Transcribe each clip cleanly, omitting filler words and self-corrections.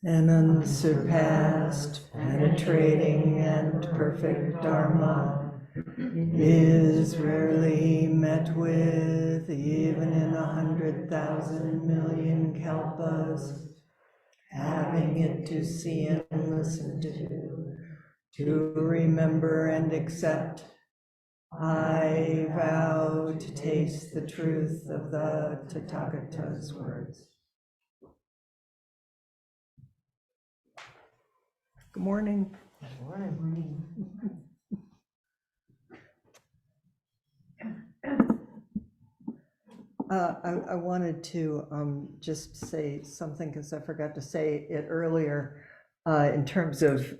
An unsurpassed, penetrating, and perfect Dharma is rarely met with, even in 100,000 million kalpas. Having it to see and listen to remember and accept, I vow to taste the truth of the Tathagata's words. Good morning. Good morning. I wanted to just say something because I forgot to say it earlier in terms of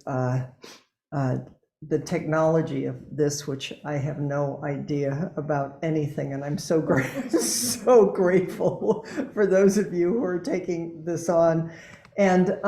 the technology of this, which I have no idea about anything, and I'm so so grateful for those of you who are taking this on. And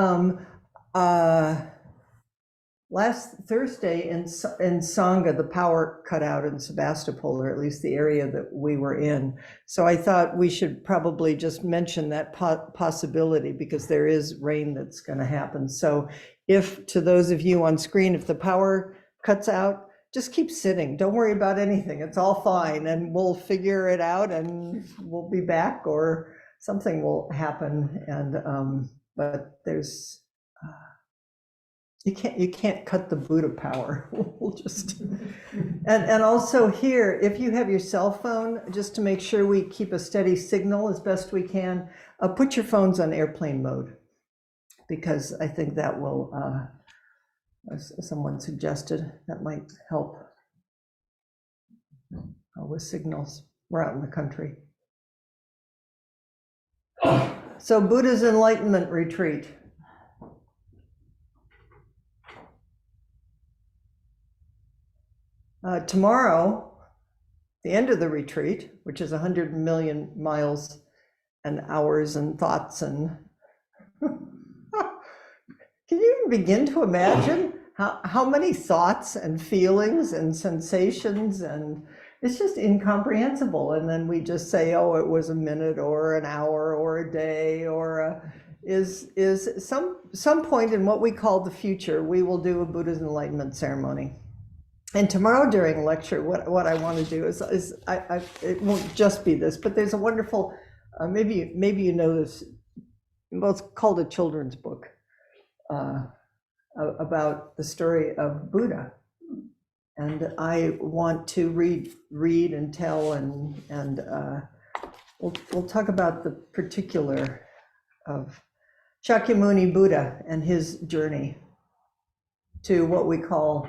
last Thursday in Sangha, the power cut out in Sebastopol, or at least the area that we were in. So I thought we should probably just mention that possibility because there is rain that's going to happen. So if, to those of you on screen, if the power cuts out, just keep sitting. Don't worry about anything. It's all fine, and we'll figure it out, and we'll be back, or something will happen. And but there's you can't cut the Buddha power. We'll just and also here, if you have your cell phone, just to make sure we keep a steady signal as best we can, put your phones on airplane mode, because I think that will, as someone suggested, that might help with signals. We're out in the country. So Buddha's Enlightenment Retreat. Tomorrow, the end of the retreat, which is 100 million miles and hours and thoughts and can you even begin to imagine how many thoughts and feelings and sensations, and it's just incomprehensible. And then we just say, oh, it was a minute or an hour or a day, or is some point in what we call the future, we will do a Buddha's enlightenment ceremony. And tomorrow during lecture, what I want to do is it won't just be this, but there's a wonderful, maybe you know this, well, it's called a children's book. About the story of Buddha, and I want to read and tell, and we'll talk about the particular of Shakyamuni Buddha and his journey to what we call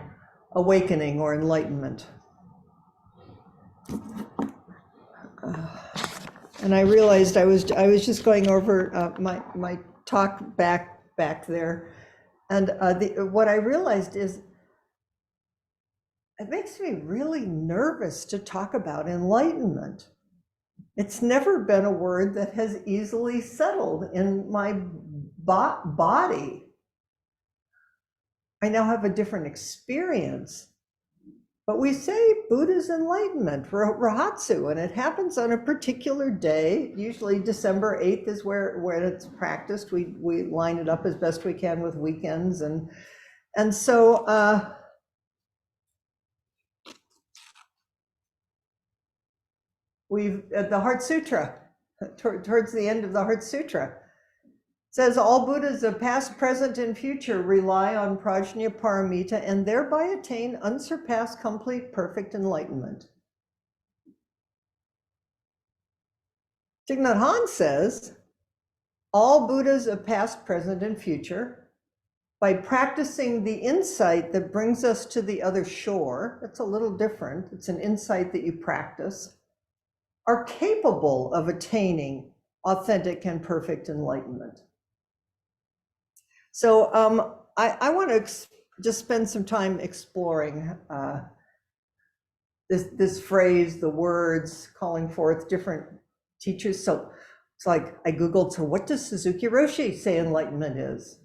awakening or enlightenment. And I realized I was just going over my talk back there. And what I realized is it makes me really nervous to talk about enlightenment. It's never been a word that has easily settled in my body. I now have a different experience, but we say Buddha's enlightenment, Rohatsu, and it happens on a particular day. Usually December 8th is where it's practiced. We line it up as best we can with weekends, and so we've at the Heart Sutra, towards the end of the Heart Sutra, says all Buddhas of past, present, and future rely on prajna paramita and thereby attain unsurpassed, complete, perfect enlightenment. Thich Nhat Hanh says all Buddhas of past, present, and future, by practicing the insight that brings us to the other shore, that's a little different, it's an insight that you practice, are capable of attaining authentic and perfect enlightenment. So I want to just spend some time exploring this phrase, the words, calling forth different teachers. So it's like I Googled, so what does Suzuki Roshi say enlightenment is?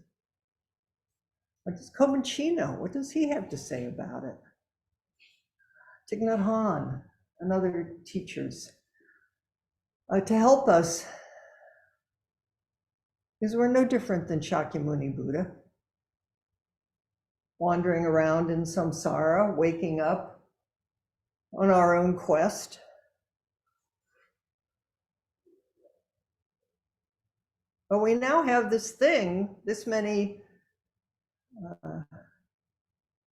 What does Komenchino, what does he have to say about it? Thich Nhat Hanh and other teachers to help us, because we're no different than Shakyamuni Buddha, wandering around in samsara, waking up on our own quest. But we now have this thing, this many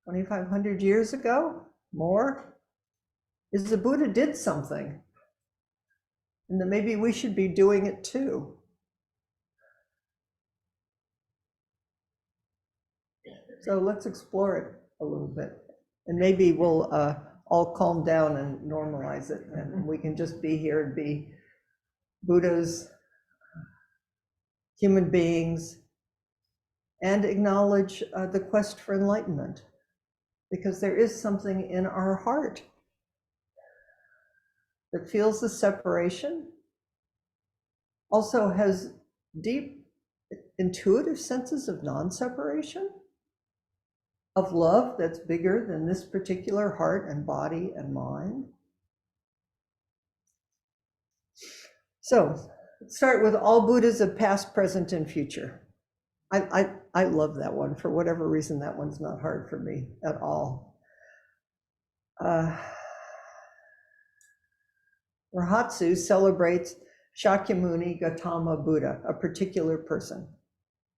2,500 years ago, more, is the Buddha did something, and that maybe we should be doing it too. So let's explore it a little bit, and maybe we'll all calm down and normalize it, and we can just be here and be Buddhas, human beings, and acknowledge the quest for enlightenment, because there is something in our heart that feels the separation, also has deep intuitive senses of non-separation, of love that's bigger than this particular heart and body and mind. So let's start with all Buddhas of past, present, and future. I love that one. For whatever reason, that one's not hard for me at all. Rohatsu celebrates Shakyamuni Gautama Buddha, a particular person.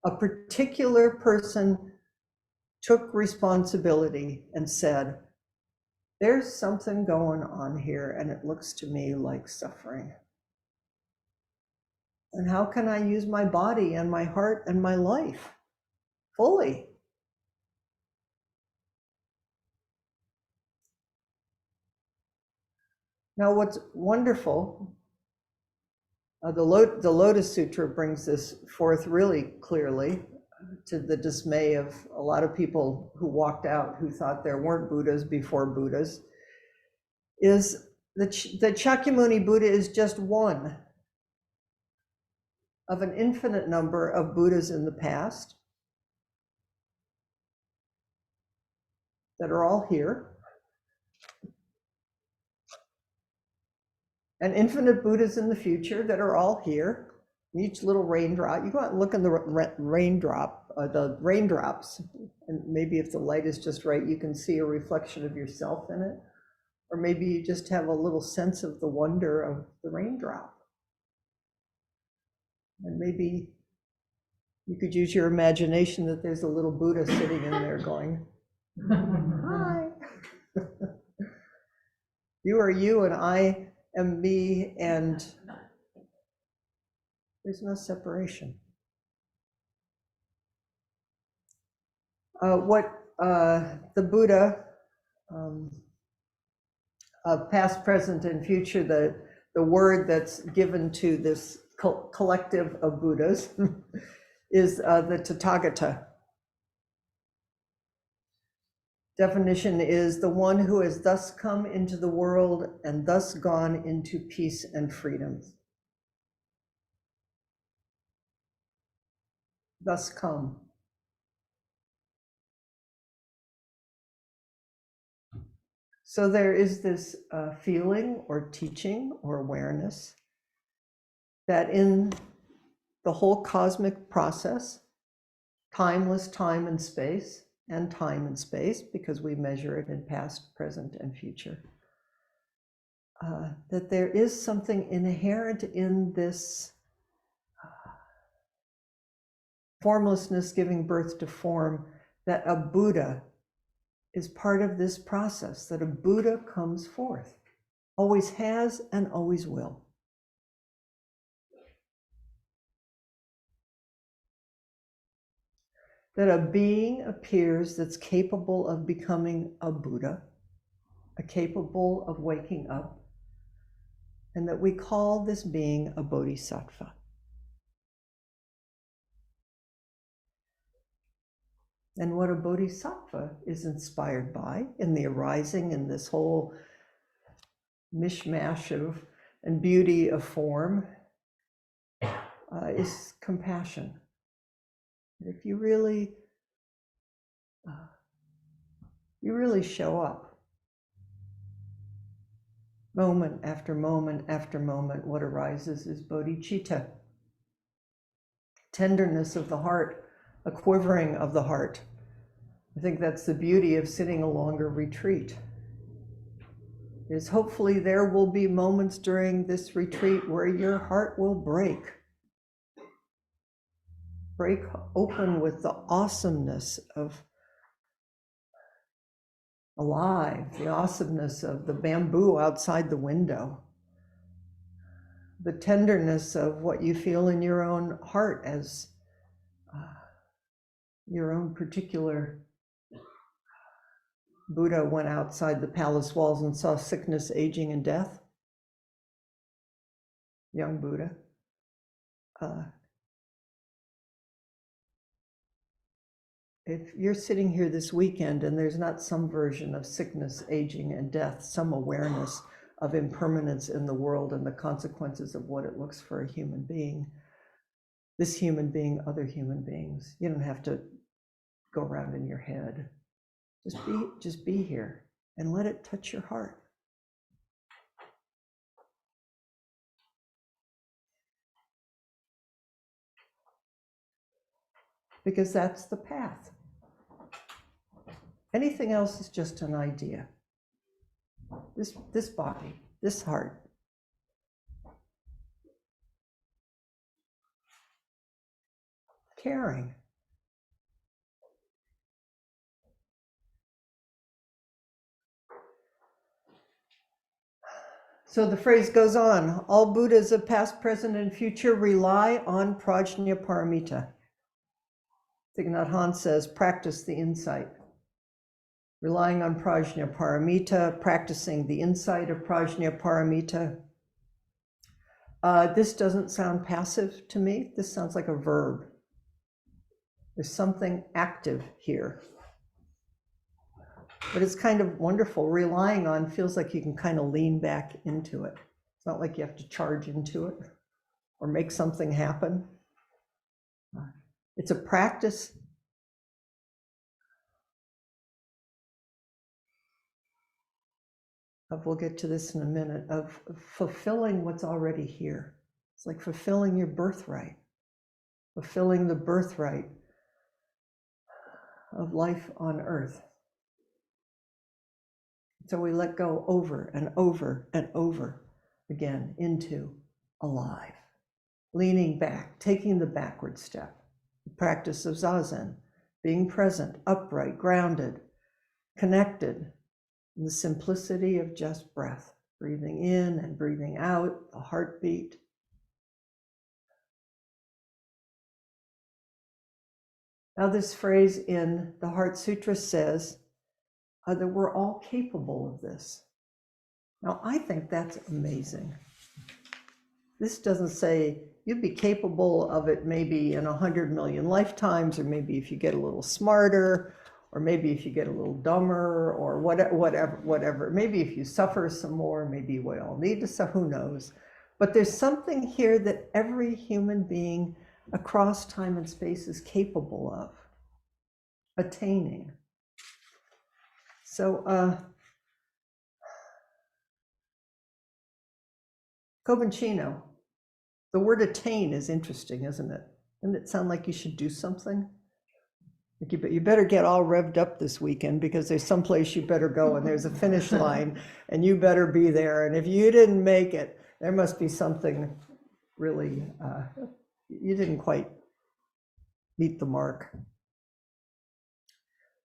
A particular person took responsibility and said, there's something going on here and it looks to me like suffering. And how can I use my body and my heart and my life fully? Now, what's wonderful The Lotus Sutra brings this forth really clearly, to the dismay of a lot of people who walked out who thought there weren't Buddhas before Buddhas, is that Shakyamuni Buddha is just one of an infinite number of Buddhas in the past that are all here, and infinite Buddhas in the future that are all here. Each little raindrop, you go out and look in the the raindrops, and maybe if the light is just right, you can see a reflection of yourself in it. Or maybe you just have a little sense of the wonder of the raindrop. And maybe you could use your imagination that there's a little Buddha sitting in there going, hi. You are you and I am me, and there's no separation. What the Buddha, past, present, and future, the word that's given to this collective of Buddhas is the Tathagata. Definition is the one who has thus come into the world and thus gone into peace and freedom. Thus come. So there is this feeling or teaching or awareness that in the whole cosmic process, timeless time and space, and time and space, because we measure it in past, present, and future, that there is something inherent in this formlessness giving birth to form, that a Buddha is part of this process, that a Buddha comes forth, always has and always will. That a being appears that's capable of becoming a Buddha, capable of waking up, and that we call this being a bodhisattva. And what a bodhisattva is inspired by in the arising in this whole mishmash of and beauty of form is compassion. If you really show up, moment after moment after moment, what arises is bodhicitta, tenderness of the heart, a quivering of the heart. I think that's the beauty of sitting a longer retreat, is hopefully there will be moments during this retreat where your heart will break open with the awesomeness of alive, the awesomeness of the bamboo outside the window, the tenderness of what you feel in your own heart as your own particular Buddha went outside the palace walls and saw sickness, aging, and death. Young Buddha. If you're sitting here this weekend and there's not some version of sickness, aging, and death, some awareness of impermanence in the world and the consequences of what it looks for a human being, this human being, other human beings, you don't have to go around in your head. Just be here and let it touch your heart. Because that's the path. Anything else is just an idea. This body, this heart. Caring. So the phrase goes on, all Buddhas of past, present, and future rely on prajnaparamita. Thich Nhat Hanh says, practice the insight. Relying on prajnaparamita, practicing the insight of prajnaparamita. This doesn't sound passive to me. This sounds like a verb. There's something active here. But it's kind of wonderful. Relying on feels like you can kind of lean back into it. It's not like you have to charge into it or make something happen. It's a practice. We'll get to this in a minute, of fulfilling what's already here. It's like fulfilling your birthright, fulfilling the birthright of life on earth. So we let go over and over and over again into alive, leaning back, taking the backward step, the practice of Zazen, being present, upright, grounded, connected, in the simplicity of just breath, breathing in and breathing out, the heartbeat. Now, this phrase in the Heart Sutra says that we're all capable of this. Now, I think that's amazing. This doesn't say you'd be capable of it maybe in 100 million lifetimes, or maybe if you get a little smarter, or maybe if you get a little dumber, or whatever. Maybe if you suffer some more, maybe we all need to suffer, who knows. But there's something here that every human being across time and space is capable of attaining. So Cobancino, the word attain is interesting, isn't it? Doesn't it sound like you should do something? Like you better get all revved up this weekend, because there's someplace you better go and there's a finish line and you better be there. And if you didn't make it, there must be something really, you didn't quite meet the mark.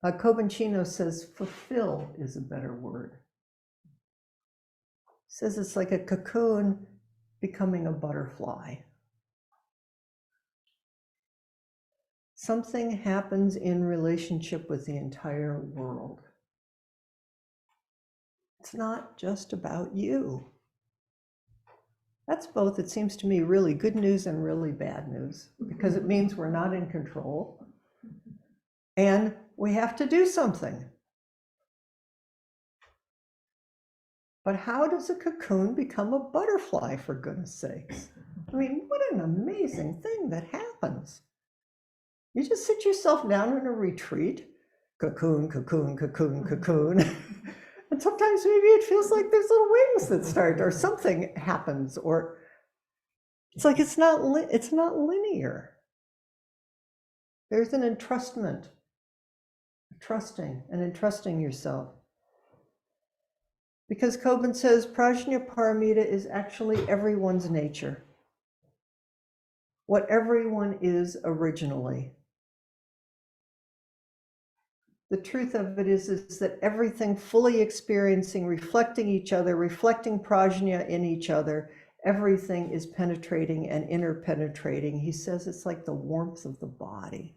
Cobancino says fulfill is a better word. Says it's like a cocoon becoming a butterfly. Something happens in relationship with the entire world. It's not just about you. That's both, it seems to me, really good news and really bad news, because it means we're not in control and we have to do something. But how does a cocoon become a butterfly, for goodness sakes? I mean, what an amazing thing that happens. You just sit yourself down in a retreat, cocoon, cocoon, cocoon, cocoon. And sometimes maybe it feels like there's little wings that start, or something happens, or it's like it's not linear. There's an entrustment, trusting and entrusting yourself. Because Koban says Prajna Paramita is actually everyone's nature. What everyone is originally. The truth of it is that everything fully experiencing, reflecting each other, reflecting prajna in each other, everything is penetrating and interpenetrating. He says it's like the warmth of the body.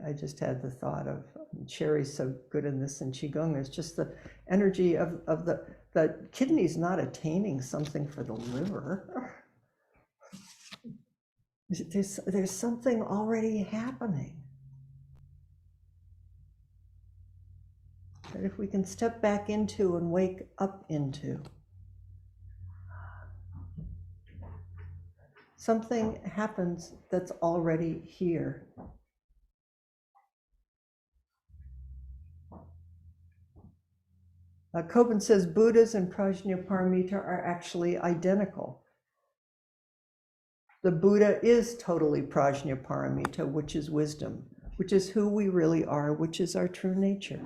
I just had the thought of, Sherry's so good in this in Qigong, it's just the energy of the kidneys not attaining something for the liver. There's something already happening. That if we can step back into and wake up into, something happens that's already here. Koban says Buddhas and Prajnaparamita are actually identical. The Buddha is totally Prajnaparamita, which is wisdom, which is who we really are, which is our true nature.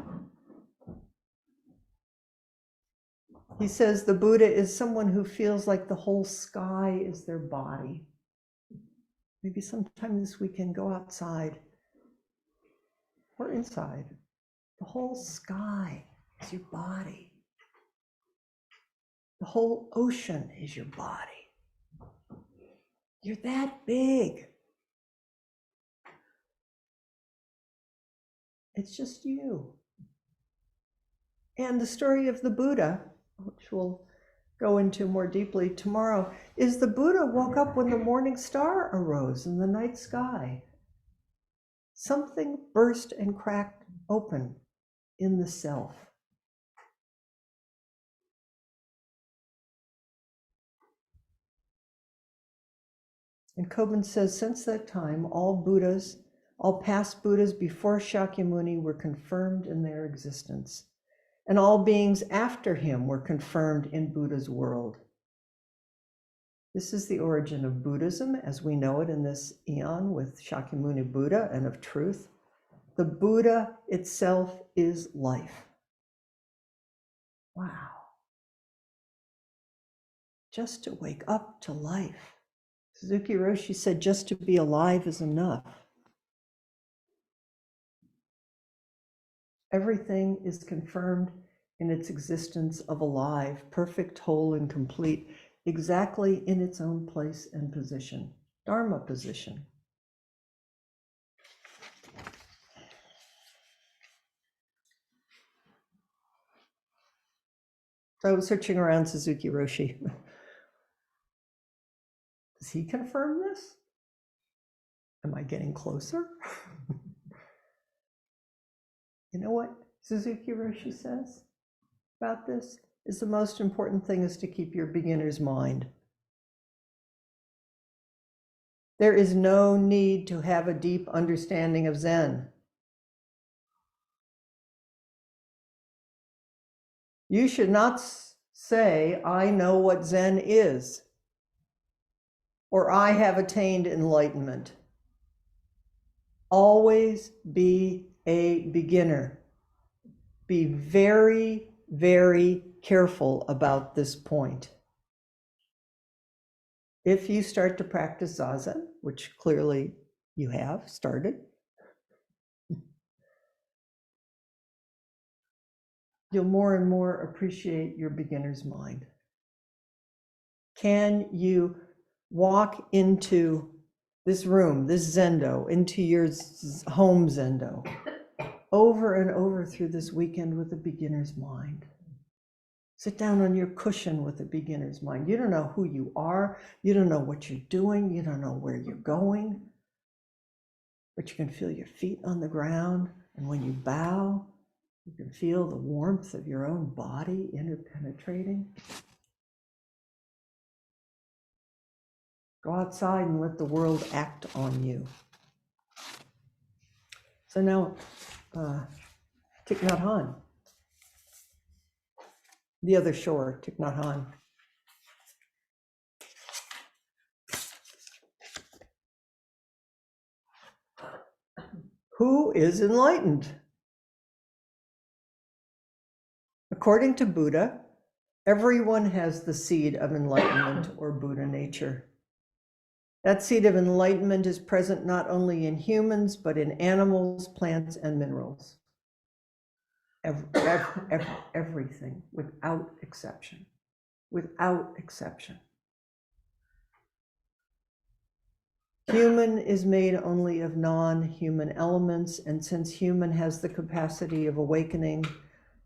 He says the Buddha is someone who feels like the whole sky is their body. Maybe sometime this weekend, go outside or inside. The whole sky is your body. The whole ocean is your body. You're that big. It's just you. And the story of the Buddha, which we'll go into more deeply tomorrow, is the Buddha woke up when the morning star arose in the night sky. Something burst and cracked open in the self. And Kobun says, since that time, all Buddhas, all past Buddhas before Shakyamuni were confirmed in their existence, and all beings after him were confirmed in Buddha's world. This is the origin of Buddhism as we know it in this eon with Shakyamuni Buddha and of truth. The Buddha itself is life. Wow. Just to wake up to life. Suzuki Roshi said just to be alive is enough. Everything is confirmed in its existence of alive, perfect, whole, and complete, exactly in its own place and position, Dharma position. So I was searching around Suzuki Roshi. Does he confirm this? Am I getting closer? You know what Suzuki Roshi says about this? Is the most important thing is to keep your beginner's mind. There is no need to have a deep understanding of Zen. You should not say, I know what Zen is, or I have attained enlightenment. Always be a beginner. Be very, very careful about this point. If you start to practice Zazen, which clearly you have started, you'll more and more appreciate your beginner's mind. Can you walk into this room, this Zendo, into your home Zendo, over and over through this weekend with a beginner's mind? Sit down on your cushion with a beginner's mind. You don't know who you are. You don't know what you're doing. You don't know where you're going. But you can feel your feet on the ground. And when you bow, you can feel the warmth of your own body interpenetrating. Go outside and let the world act on you. So now, Thich Nhat Hanh. The other shore, Thich Nhat Hanh. Who is enlightened? According to Buddha, everyone has the seed of enlightenment or Buddha nature. That seed of enlightenment is present not only in humans, but in animals, plants, and minerals. Everything, without exception. Without exception. Human is made only of non-human elements, and since human has the capacity of awakening,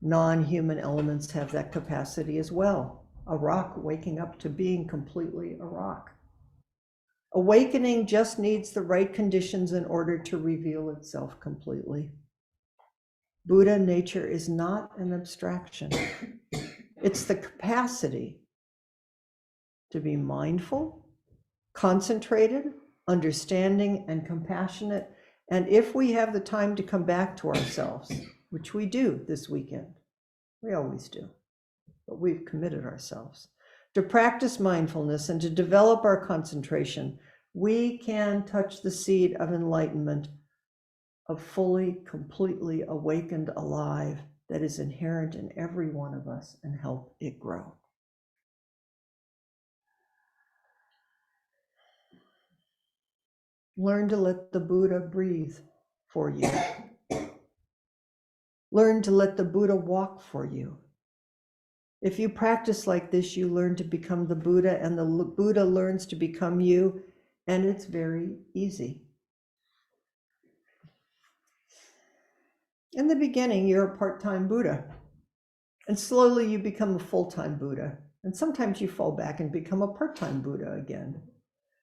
non-human elements have that capacity as well. A rock waking up to being completely a rock. Awakening just needs the right conditions in order to reveal itself completely. Buddha nature is not an abstraction. It's the capacity to be mindful, concentrated, understanding, and compassionate. And if we have the time to come back to ourselves, which we do this weekend, we always do, but we've committed ourselves to practice mindfulness and to develop our concentration, we can touch the seed of enlightenment, of fully, completely awakened alive that is inherent in every one of us and help it grow. Learn to let the Buddha breathe for you. Learn to let the Buddha walk for you. If you practice like this, you learn to become the Buddha, and the Buddha learns to become you, and it's very easy. In the beginning, you're a part-time Buddha. And slowly you become a full-time Buddha. And sometimes you fall back and become a part-time Buddha again.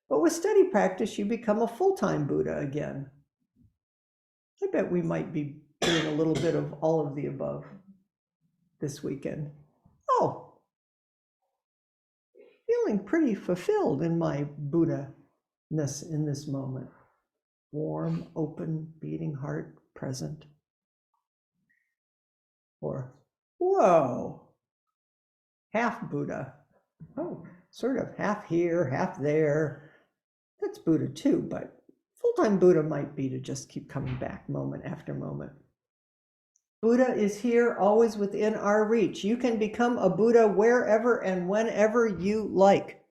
But with steady practice, you become a full-time Buddha again. I bet we might be doing a little bit of all of the above this weekend. Oh, feeling pretty fulfilled in my Buddha-ness in this moment. Warm, open, beating heart, present. Or, whoa, half Buddha. Oh, sort of half here, half there. That's Buddha too, but full-time Buddha might be to just keep coming back moment after moment. Buddha is here, always within our reach. You can become a Buddha wherever and whenever you like.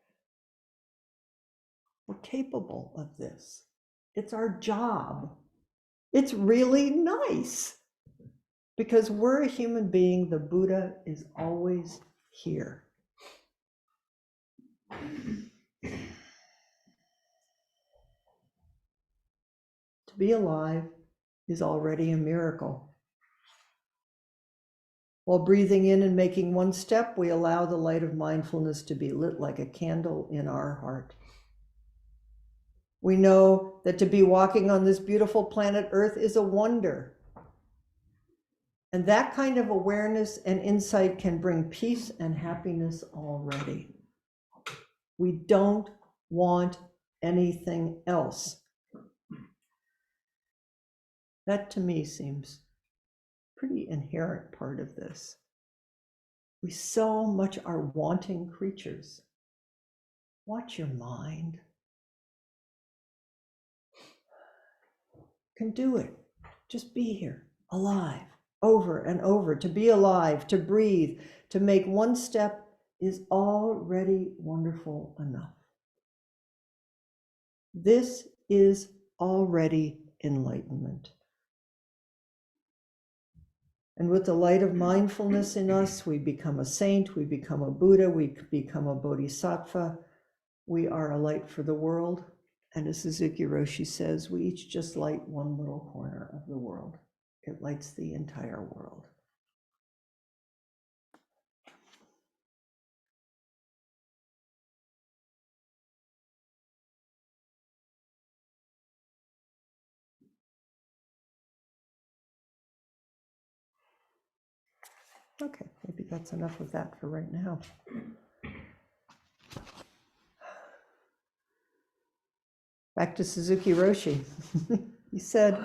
We're capable of this. It's our job. It's really nice. Because we're a human being, the Buddha is always here. To be alive is already a miracle. While breathing in and making one step, we allow the light of mindfulness to be lit like a candle in our heart. We know that to be walking on this beautiful planet Earth is a wonder. And that kind of awareness and insight can bring peace and happiness already. We don't want anything else. That to me seems pretty inherent part of this. We so much are wanting creatures. Watch your mind. Can do it. Just be here, alive, over and over. To be alive, to breathe, to make one step is already wonderful enough. This is already enlightenment. And with the light of mindfulness in us, we become a saint, we become a Buddha, we become a bodhisattva. We are a light for the world. And as Suzuki Roshi says, we each just light one little corner of the world. It lights the entire world. Okay, maybe that's enough of that for right now. Back to Suzuki Roshi. He said,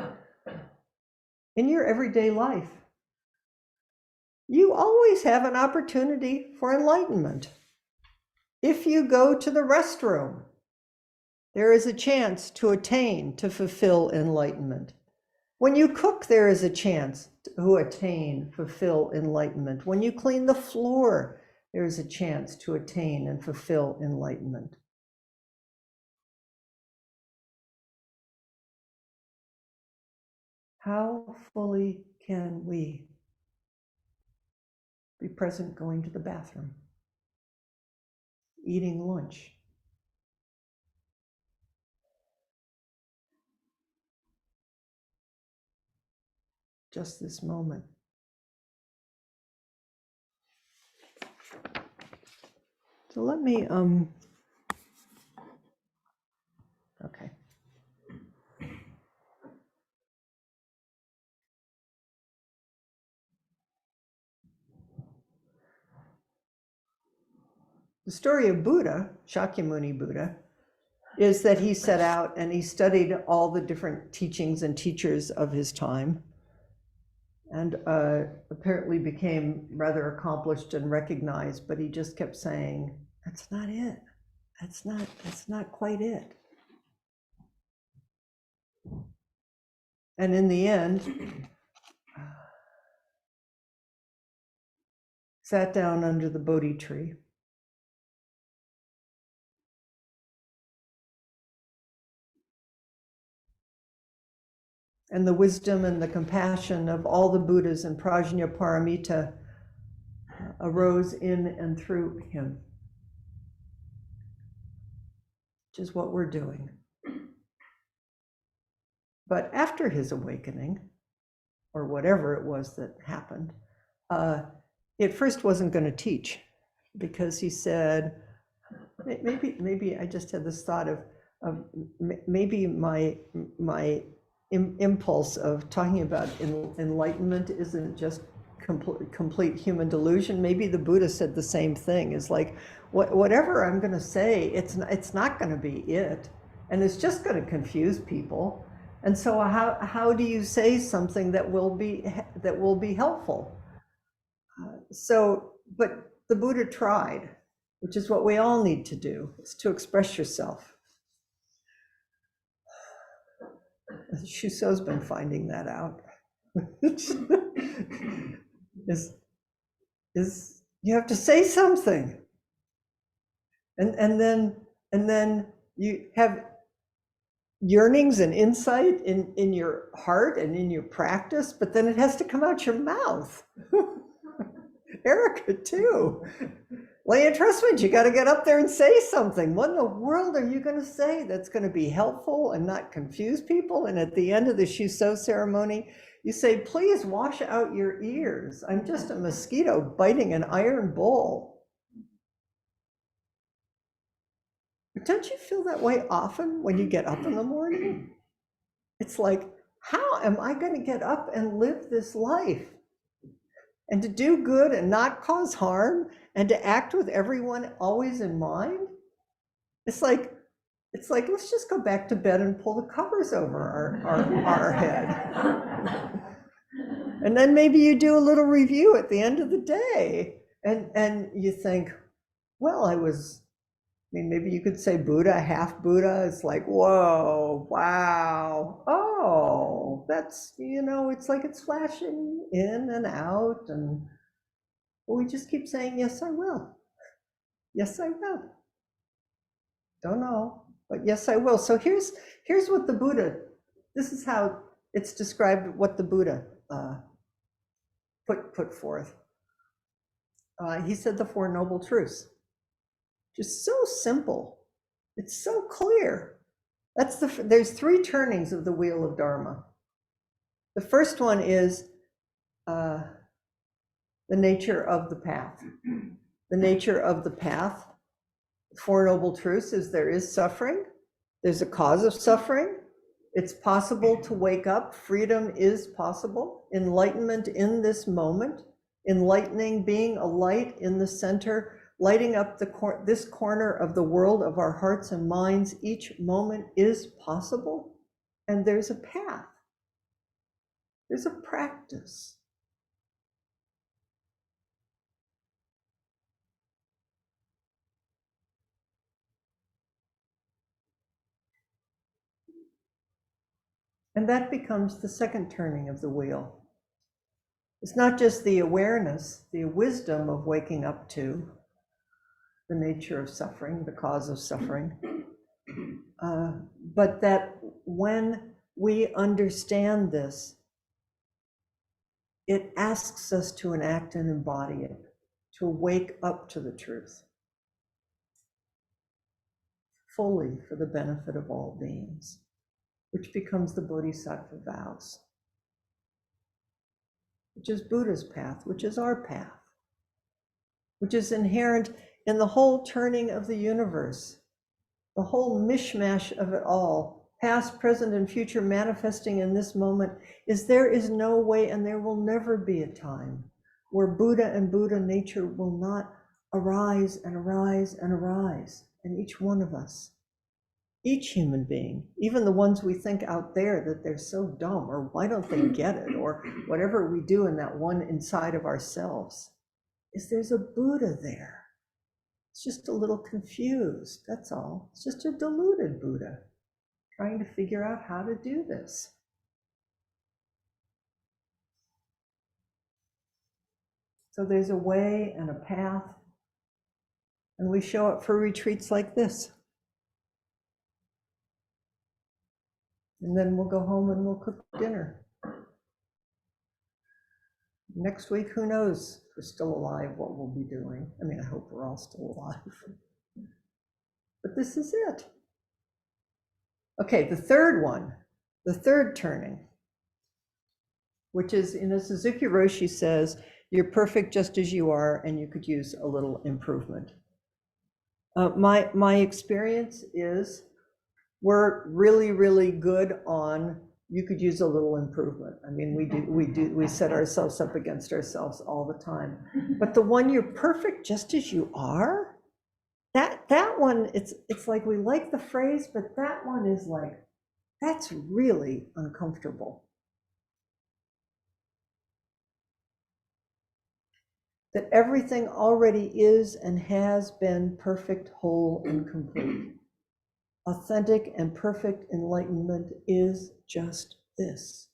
in your everyday life, you always have an opportunity for enlightenment. If you go to the restroom, there is a chance to attain, to fulfill enlightenment. When you cook, there is a chance to attain, fulfill enlightenment. When you clean the floor, there is a chance to attain and fulfill enlightenment. How fully can we be present going to the bathroom, eating lunch, just this moment? So let me, okay. The story of Buddha, Shakyamuni Buddha, is that he set out and he studied all the different teachings and teachers of his time, and apparently became rather accomplished and recognized, but he just kept saying, that's not it. That's not quite it. And in the end, sat down under the Bodhi tree. And the wisdom and the compassion of all the Buddhas and Prajnaparamita arose in and through him, which is what we're doing. But after his awakening, or whatever it was that happened, he at first wasn't going to teach because he said, maybe I just had this thought of maybe my impulse of talking about enlightenment isn't just complete human delusion. Maybe the Buddha said the same thing. Is like, whatever I'm going to say, it's not going to be it, and it's just going to confuse people. And so how do you say something that will be helpful? But the Buddha tried, which is what we all need to do, is to express yourself. Shuso's been finding that out. is you have to say something, and then you have yearnings and insight in your heart and in your practice, but then it has to come out your mouth. Erica too. Lay entrustment, you got to get up there and say something. What in the world are you going to say that's going to be helpful and not confuse people? And at the end of the Shuso ceremony, you say, please wash out your ears. I'm just a mosquito biting an iron bowl. But don't you feel that way often when you get up in the morning? It's like, how am I going to get up and live this life? And to do good and not cause harm and to act with everyone always in mind? It's like, let's just go back to bed and pull the covers over our head. And then maybe you do a little review at the end of the day and you think, well, maybe you could say Buddha, half Buddha. It's like, whoa, wow, oh, that's, it's like it's flashing in and out. And we just keep saying, yes, I will. Yes, I will. Don't know, but yes, I will. So here's what the Buddha, this is how it's described what the Buddha put forth. He said the Four Noble Truths. Just so simple. It's so clear. There's three turnings of the wheel of Dharma. The first one is the nature of the path. The nature of the path, the Four Noble Truths, is there is suffering. There's a cause of suffering. It's possible to wake up. Freedom is possible. Enlightenment in this moment. Enlightening, being a light in the center, lighting up this corner of the world of our hearts and minds. Each moment is possible. And there's a path. There's a practice. And that becomes the second turning of the wheel. It's not just the awareness, the wisdom of waking up to the nature of suffering, the cause of suffering, but that when we understand this, it asks us to enact and embody it, to wake up to the truth fully for the benefit of all beings, which becomes the Bodhisattva vows, which is Buddha's path, which is our path, which is inherent in the whole turning of the universe, the whole mishmash of it all, past, present, and future manifesting in this moment, is there is no way and there will never be a time where Buddha and Buddha nature will not arise and arise and arise in each one of us. Each human being, even the ones we think out there that they're so dumb, or why don't they get it, or whatever we do in that one inside of ourselves, is there's a Buddha there. It's just a little confused, that's all. It's just a deluded Buddha trying to figure out how to do this. So there's a way and a path, and we show up for retreats like this. And then we'll go home and we'll cook dinner. Next week, who knows if we're still alive, what we'll be doing. I mean, I hope we're all still alive. But this is it. Okay, the third one, the third turning, which is, Suzuki Roshi says, You're perfect just as you are, and you could use a little improvement. My experience is we're really, really good on, you could use a little improvement. I mean, we set ourselves up against ourselves all the time. But the one, you're perfect just as you are, that one, it's like we like the phrase, but that one is like, that's really uncomfortable. That everything already is and has been perfect, whole, and complete. Authentic and perfect enlightenment is just this.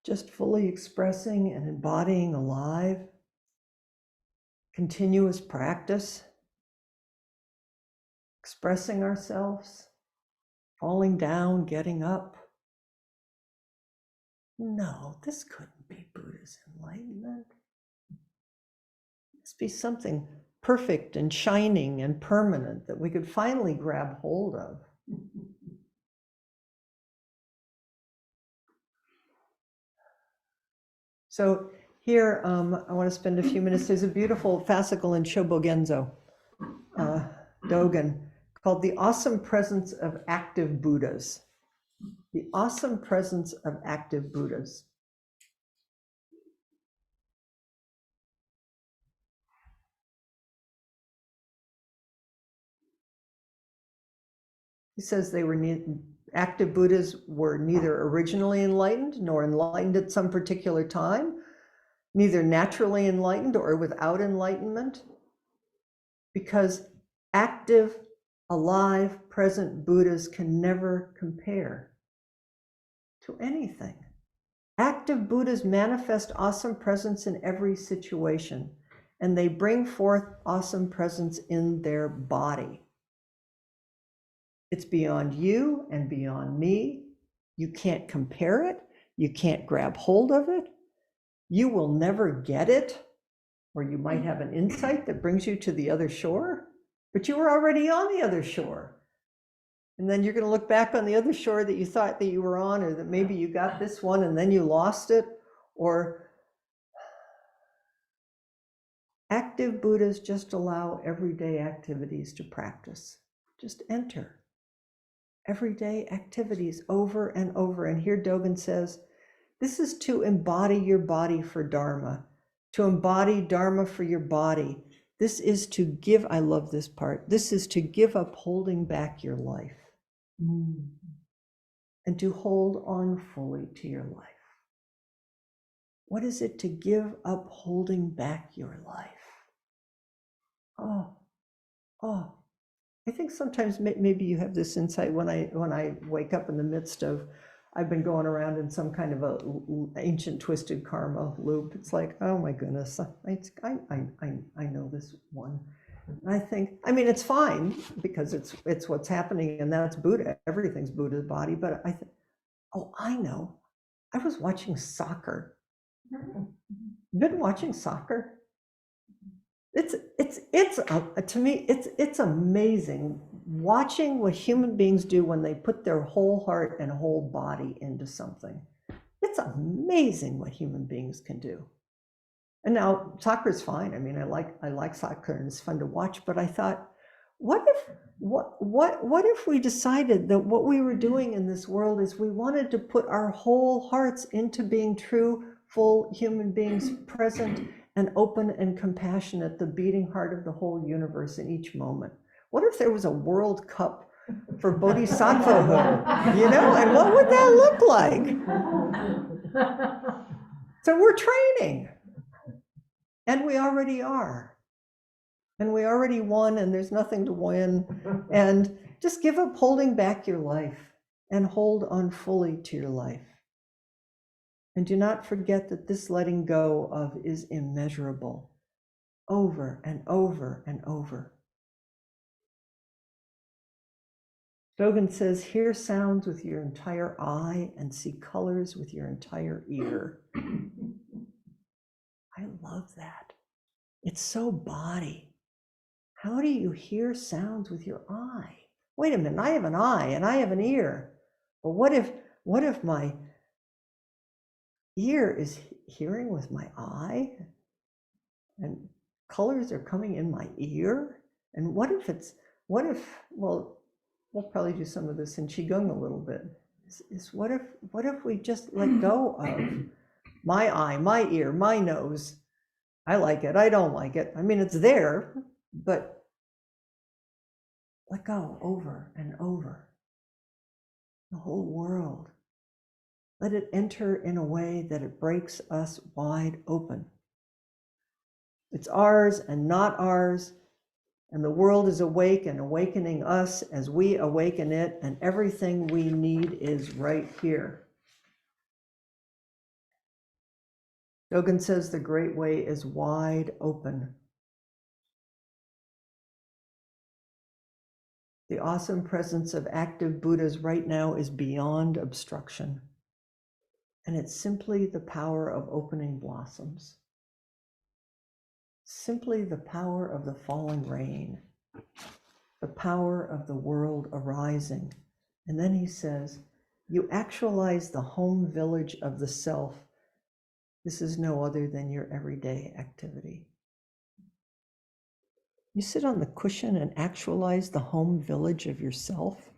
Just fully expressing and embodying alive, continuous practice, expressing ourselves, falling down, getting up. No, this couldn't be Buddha's enlightenment. It must be something perfect and shining and permanent that we could finally grab hold of. So here, I want to spend a few minutes. There's a beautiful fascicle in Shobogenzo, Dogen, called The Awesome Presence of Active Buddhas. The Awesome Presence of Active Buddhas. He says active Buddhas were neither originally enlightened nor enlightened at some particular time, neither naturally enlightened or without enlightenment, because active, alive, present Buddhas can never compare to anything. Active Buddhas manifest awesome presence in every situation, and they bring forth awesome presence in their body. It's beyond you and beyond me. You can't compare it. You can't grab hold of it. You will never get it, or you might have an insight that brings you to the other shore, but you were already on the other shore. And then you're going to look back on the other shore that you thought that you were on, or that maybe you got this one and then you lost it, or active Buddhas just allow everyday activities to practice. Just enter. Everyday activities over and over. And here Dogen says, this is to embody your body for Dharma, to embody Dharma for your body. This is to give, I love this part, this is to give up holding back your life and to hold on fully to your life. What is it to give up holding back your life? Oh. I think sometimes maybe you have this insight when I wake up in the midst of, I've been going around in some kind of a ancient twisted karma loop. It's like, oh my goodness, I know this one. And I think, I mean, it's fine because it's what's happening, and that's Buddha. Everything's Buddha's body. But I think, oh, I know. I was watching soccer. You've been watching soccer? To me, it's amazing watching what human beings do when they put their whole heart and whole body into something. It's amazing what human beings can do. And now soccer's fine. I mean, I like soccer and it's fun to watch, but I thought, what if we decided that what we were doing in this world is we wanted to put our whole hearts into being true, full human beings, present and open and compassionate, the beating heart of the whole universe in each moment? What if there was a World Cup for bodhisattvahood, and what would that look like? So we're training, and we already are, and we already won, and there's nothing to win, and just give up holding back your life and hold on fully to your life. And do not forget that this letting go of is immeasurable, over and over and over. Dogen says, hear sounds with your entire eye and see colors with your entire ear. I love that. It's so body. How do you hear sounds with your eye? Wait a minute, I have an eye and I have an ear. But what if my ear is hearing with my eye and colors are coming in my ear? And what if, well, we'll probably do some of this in Qigong a little bit, is what if we just let go of my eye, my ear, my nose? I like it, I don't like it. I mean, it's there, but let go over and over. The whole world. Let it enter in a way that it breaks us wide open. It's ours and not ours, and the world is awake and awakening us as we awaken it, and everything we need is right here. Dogen says the great way is wide open. The awesome presence of active Buddhas right now is beyond obstruction. And it's simply the power of opening blossoms. Simply the power of the falling rain. The power of the world arising. And then he says, you actualize the home village of the self. This is no other than your everyday activity. You sit on the cushion and actualize the home village of yourself.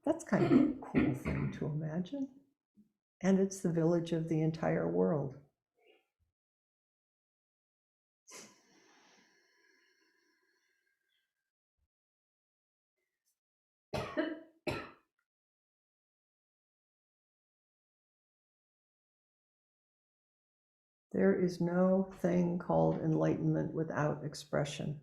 That's kind of a cool thing to imagine. And it's the village of the entire world. There is no thing called enlightenment without expression.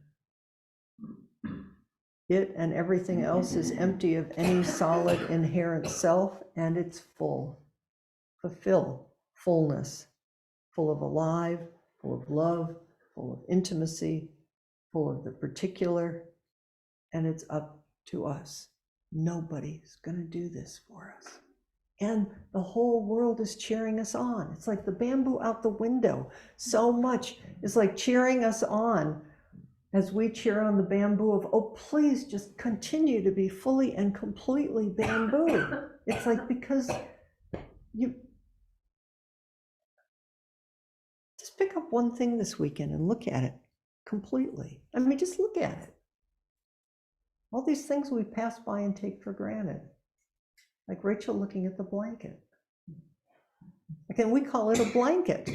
It and everything else is empty of any solid inherent self, and it's full. Fulfill, fullness, full of alive, full of love, full of intimacy, full of the particular, and it's up to us. Nobody's going to do this for us. And the whole world is cheering us on. It's like the bamboo out the window. So much is like cheering us on as we cheer on the bamboo of, oh, please just continue to be fully and completely bamboo. It's like, because you just pick up one thing this weekend and look at it completely. I mean, just look at it. All these things we pass by and take for granted. Like Rachel looking at the blanket. Again, we call it a blanket.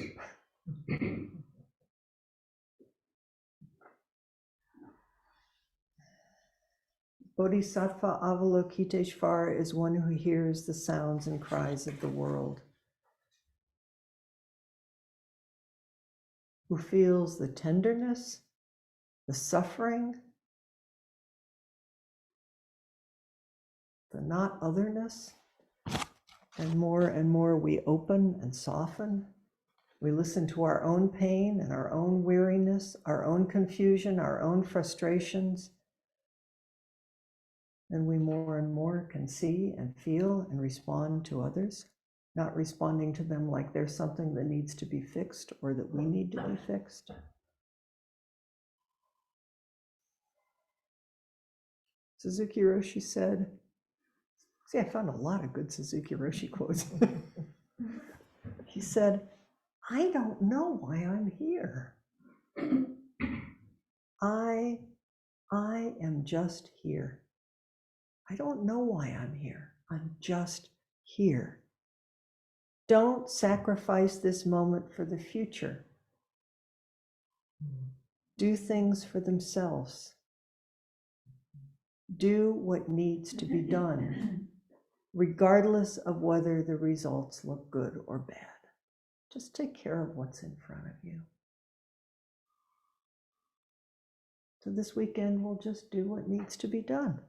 Bodhisattva Avalokiteshvara is one who hears the sounds and cries of the world, who feels the tenderness, the suffering, the not otherness, and more we open and soften. We listen to our own pain and our own weariness, our own confusion, our own frustrations. And we more and more can see and feel and respond to others, not responding to them like there's something that needs to be fixed or that we need to be fixed. Suzuki Roshi said, see, I found a lot of good Suzuki Roshi quotes. He said, I don't know why I'm here. I am just here. I don't know why I'm here. I'm just here. Don't sacrifice this moment for the future. Do things for themselves. Do what needs to be done, regardless of whether the results look good or bad. Just take care of what's in front of you. So this weekend, we'll just do what needs to be done.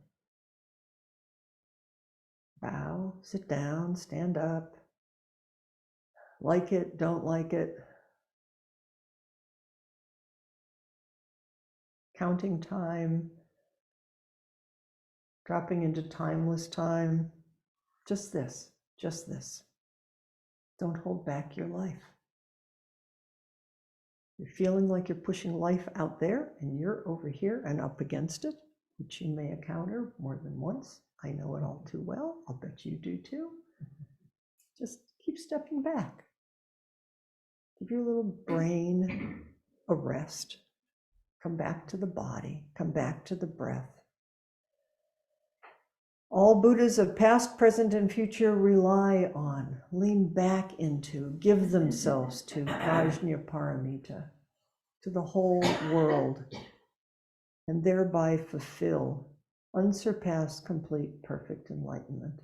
Bow, sit down, stand up. Like it, don't like it. Counting time. Dropping into timeless time. Just this, just this. Don't hold back your life. You're feeling like you're pushing life out there and you're over here and up against it, which you may encounter more than once. I know it all too well. I'll bet you do too. Just keep stepping back. Give your little brain a rest. Come back to the body. Come back to the breath. All Buddhas of past, present, and future rely on, lean back into, give themselves to Prajnaparamita, to the whole world, and thereby fulfill unsurpassed, complete, perfect enlightenment.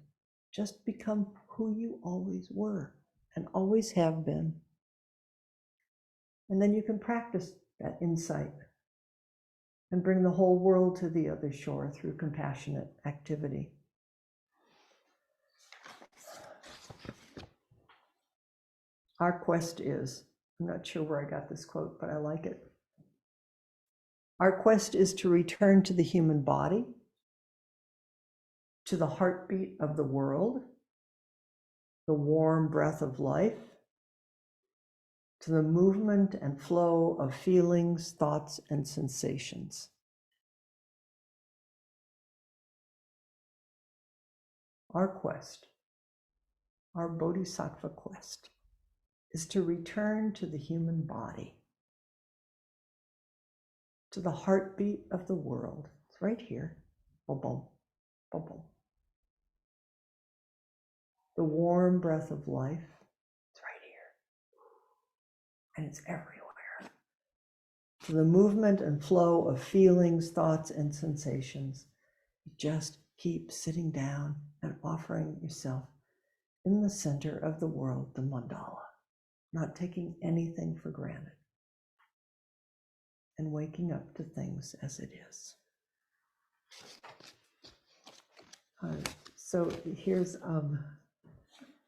Just become who you always were and always have been. And then you can practice that insight and bring the whole world to the other shore through compassionate activity. Our quest is, I'm not sure where I got this quote, but I like it. Our quest is to return to the human body, to the heartbeat of the world, the warm breath of life, to the movement and flow of feelings, thoughts, and sensations. Our quest, our bodhisattva quest, is to return to the human body, to the heartbeat of the world. It's right here. Boom, boom, boom, boom. The warm breath of life, it's right here. And it's everywhere. To the movement and flow of feelings, thoughts, and sensations. Just keep sitting down and offering yourself in the center of the world, the mandala, not taking anything for granted, and waking up to things as it is. So here's,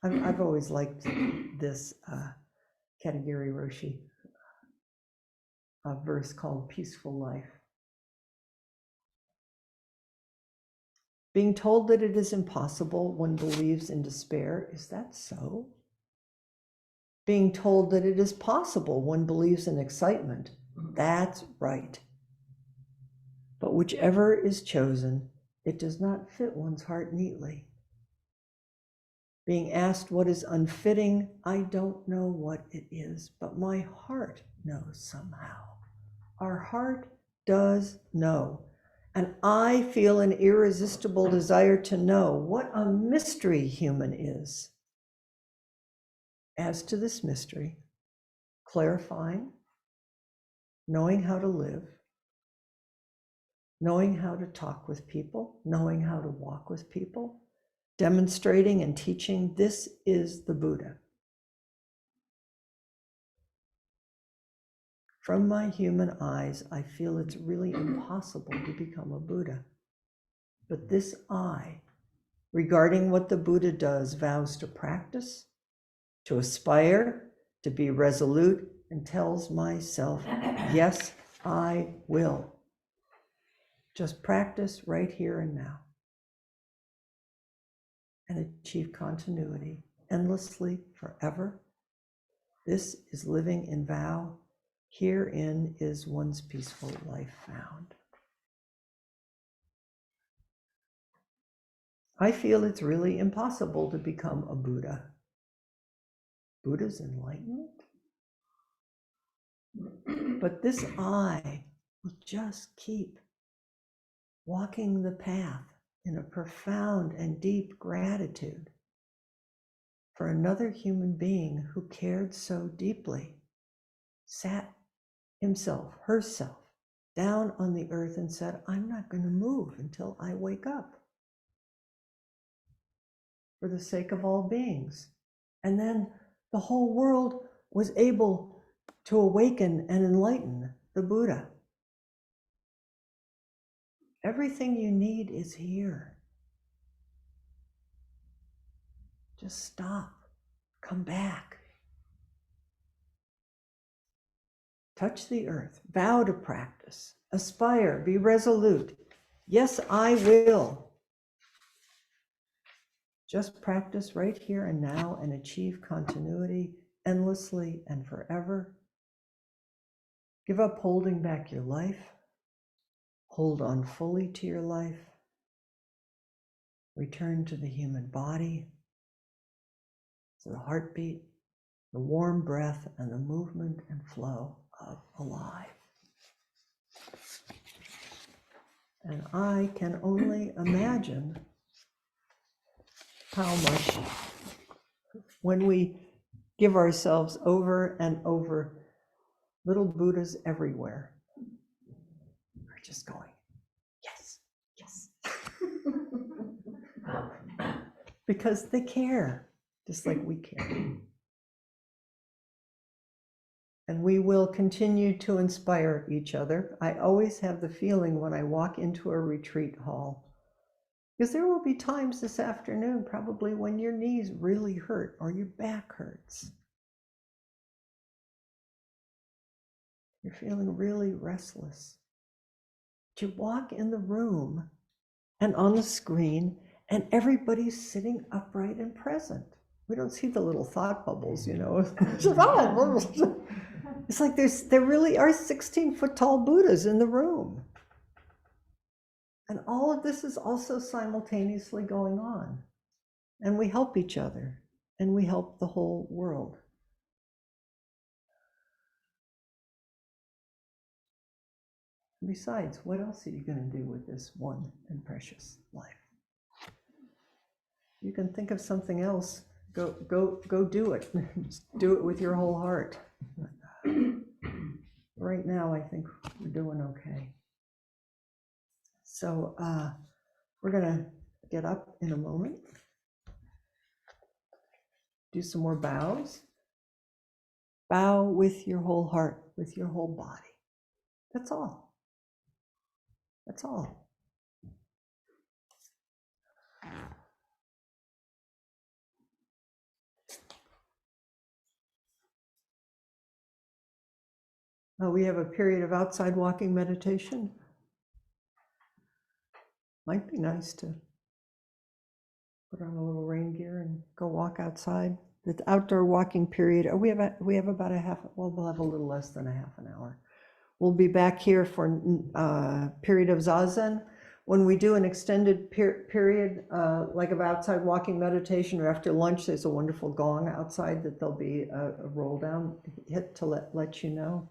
I've always liked this Katagiri Roshi verse called Peaceful Life. Being told that it is impossible, one believes in despair. Is that so? Being told that it is possible, one believes in excitement. That's right. But whichever is chosen, it does not fit one's heart neatly. Being asked what is unfitting, I don't know what it is, but my heart knows somehow. Our heart does know. And I feel an irresistible desire to know what a mystery human is. As to this mystery, clarifying, knowing how to live, knowing how to talk with people, knowing how to walk with people, demonstrating and teaching, this is the Buddha. From my human eyes, I feel it's really impossible to become a Buddha. But this I, regarding what the Buddha does, vows to practice, to aspire, to be resolute, and tells myself, yes, I will. Just practice right here and now and achieve continuity endlessly forever. This is living in vow. Herein is one's peaceful life found. I feel it's really impossible to become a Buddha. Buddha's enlightenment? But this I will just keep walking the path in a profound and deep gratitude for another human being who cared so deeply, sat himself, herself, down on the earth and said, I'm not going to move until I wake up for the sake of all beings. And then the whole world was able to awaken and enlighten the Buddha. Everything you need is here. Just stop, come back. Touch the earth, vow to practice, aspire, be resolute. Yes, I will. Just practice right here and now and achieve continuity endlessly and forever. Give up holding back your life. Hold on fully to your life. Return to the human body, to the heartbeat, the warm breath, and the movement and flow of alive. And I can only imagine how much, when we give ourselves over and over, little Buddhas everywhere are just going, yes, yes. Because they care, just like we care. And we will continue to inspire each other. I always have the feeling when I walk into a retreat hall, because there will be times this afternoon, probably when your knees really hurt or your back hurts. You're feeling really restless. But you walk in the room and on the screen, and everybody's sitting upright and present. We don't see the little thought bubbles, you know. It's like there really are 16-foot tall Buddhas in the room. And all of this is also simultaneously going on. And we help each other, and we help the whole world. Besides, what else are you going to do with this one and precious life? You can think of something else. Go do it. Just do it with your whole heart. Right now, I think we're doing okay. So we're going to get up in a moment. Do some more bows. Bow with your whole heart, with your whole body. That's all. That's all. We have a period of outside walking meditation. Might be nice to put on a little rain gear and go walk outside. The outdoor walking period, we have about we'll have a little less than a half an hour. We'll be back here for a period of Zazen. When we do an extended period, like of outside walking meditation, or after lunch, there's a wonderful gong outside that there'll be a roll down hit to let you know.